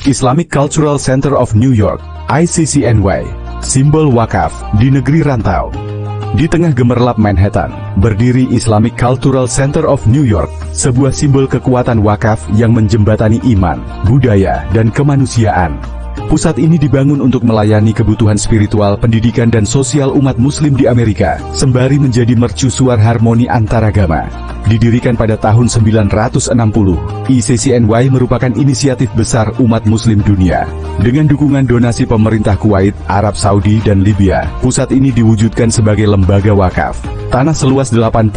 Islamic Cultural Center of New York, ICCNY, simbol wakaf di negeri rantau. Di tengah gemerlap Manhattan, berdiri Islamic Cultural Center of New York, sebuah simbol kekuatan wakaf yang menjembatani iman, budaya, dan kemanusiaan. Pusat ini dibangun untuk melayani kebutuhan spiritual, pendidikan, dan sosial umat muslim di Amerika, sembari menjadi mercusuar harmoni antaragama. Didirikan pada tahun 960, ICCNY merupakan inisiatif besar umat muslim dunia. Dengan dukungan donasi pemerintah Kuwait, Arab Saudi, dan Libya, pusat ini diwujudkan sebagai lembaga wakaf. Tanah seluas 88.000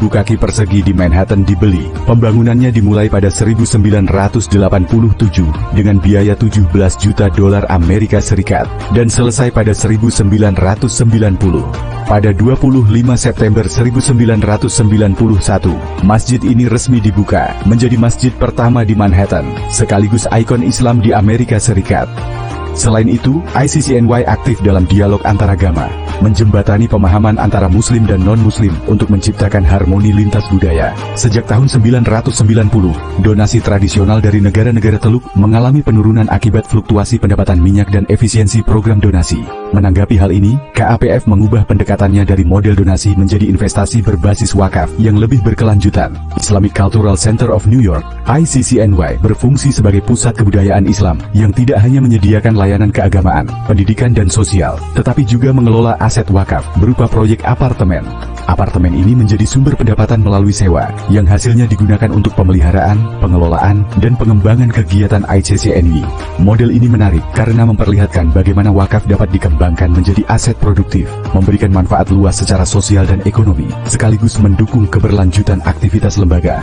kaki persegi di Manhattan dibeli. Pembangunannya dimulai pada 1987 dengan biaya $17 juta Amerika Serikat dan selesai pada 1990. Pada 25 September 1991, masjid ini resmi dibuka, menjadi masjid pertama di Manhattan, sekaligus ikon Islam di Amerika Serikat. Selain itu, ICCNY aktif dalam dialog antaragama, menjembatani pemahaman antara muslim dan non-muslim untuk menciptakan harmoni lintas budaya. Sejak tahun 990, donasi tradisional dari negara-negara Teluk mengalami penurunan akibat fluktuasi pendapatan minyak dan efisiensi program donasi. Menanggapi hal ini, KAPF mengubah pendekatannya dari model donasi menjadi investasi berbasis wakaf yang lebih berkelanjutan. Islamic Cultural Center of New York, ICCNY, berfungsi sebagai pusat kebudayaan Islam yang tidak hanya menyediakan layanan keagamaan, pendidikan, dan sosial, tetapi juga mengelola aset wakaf berupa proyek apartemen. Apartemen ini menjadi sumber pendapatan melalui sewa, yang hasilnya digunakan untuk pemeliharaan, pengelolaan, dan pengembangan kegiatan ICCNY. Model ini menarik karena memperlihatkan bagaimana wakaf dapat dikembangkan menjadi aset produktif, memberikan manfaat luas secara sosial dan ekonomi, sekaligus mendukung keberlanjutan aktivitas lembaga.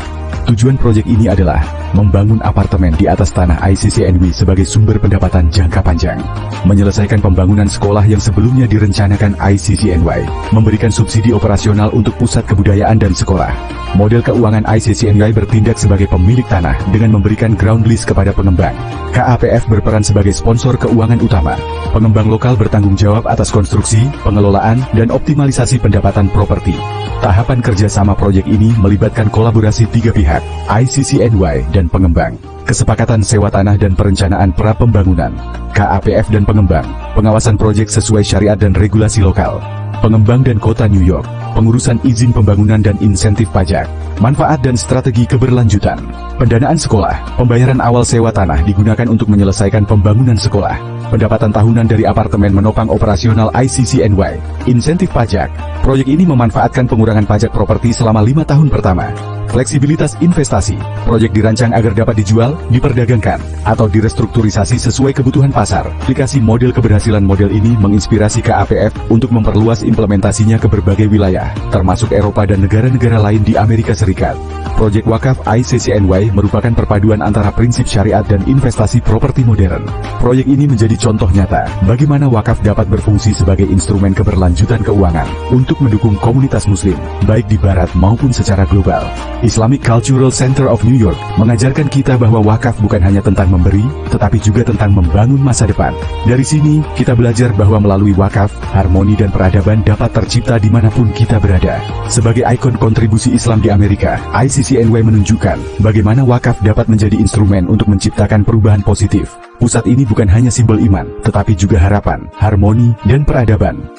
Tujuan proyek ini adalah membangun apartemen di atas tanah ICCNY sebagai sumber pendapatan jangka panjang, menyelesaikan pembangunan sekolah yang sebelumnya direncanakan ICCNY, memberikan subsidi operasional untuk pusat kebudayaan dan sekolah. Model keuangan ICCNY bertindak sebagai pemilik tanah dengan memberikan ground lease kepada pengembang. KAPF berperan sebagai sponsor keuangan utama. Pengembang lokal bertanggung jawab atas konstruksi, pengelolaan, dan optimalisasi pendapatan properti. Tahapan kerjasama proyek ini melibatkan kolaborasi tiga pihak, ICCNY dan pengembang, kesepakatan sewa tanah dan perencanaan pra-pembangunan, KAPF dan pengembang, pengawasan proyek sesuai syariat dan regulasi lokal, pengembang dan kota New York, pengurusan izin pembangunan dan insentif pajak, manfaat dan strategi keberlanjutan, pendanaan sekolah, pembayaran awal sewa tanah digunakan untuk menyelesaikan pembangunan sekolah, pendapatan tahunan dari apartemen menopang operasional ICCNY, insentif pajak. Proyek ini memanfaatkan pengurangan pajak properti selama 5 tahun pertama. Fleksibilitas investasi, proyek dirancang agar dapat dijual, diperdagangkan, atau direstrukturisasi sesuai kebutuhan pasar. Aplikasi model keberhasilan model ini menginspirasi KAPF untuk memperluas implementasinya ke berbagai wilayah, termasuk Eropa dan negara-negara lain di Amerika Serikat. Proyek wakaf ICCNY merupakan perpaduan antara prinsip syariat dan investasi properti modern. Proyek ini menjadi contoh nyata bagaimana wakaf dapat berfungsi sebagai instrumen keberlanjutan keuangan untuk mendukung komunitas muslim, baik di barat maupun secara global. Islamic Cultural Center of New York mengajarkan kita bahwa wakaf bukan hanya tentang memberi, tetapi juga tentang membangun masa depan. Dari sini, kita belajar bahwa melalui wakaf, harmoni dan peradaban dapat tercipta dimanapun kita berada. Sebagai ikon kontribusi Islam di Amerika, ICCNY menunjukkan bagaimana wakaf dapat menjadi instrumen untuk menciptakan perubahan positif. Pusat ini bukan hanya simbol iman, tetapi juga harapan, harmoni, dan peradaban.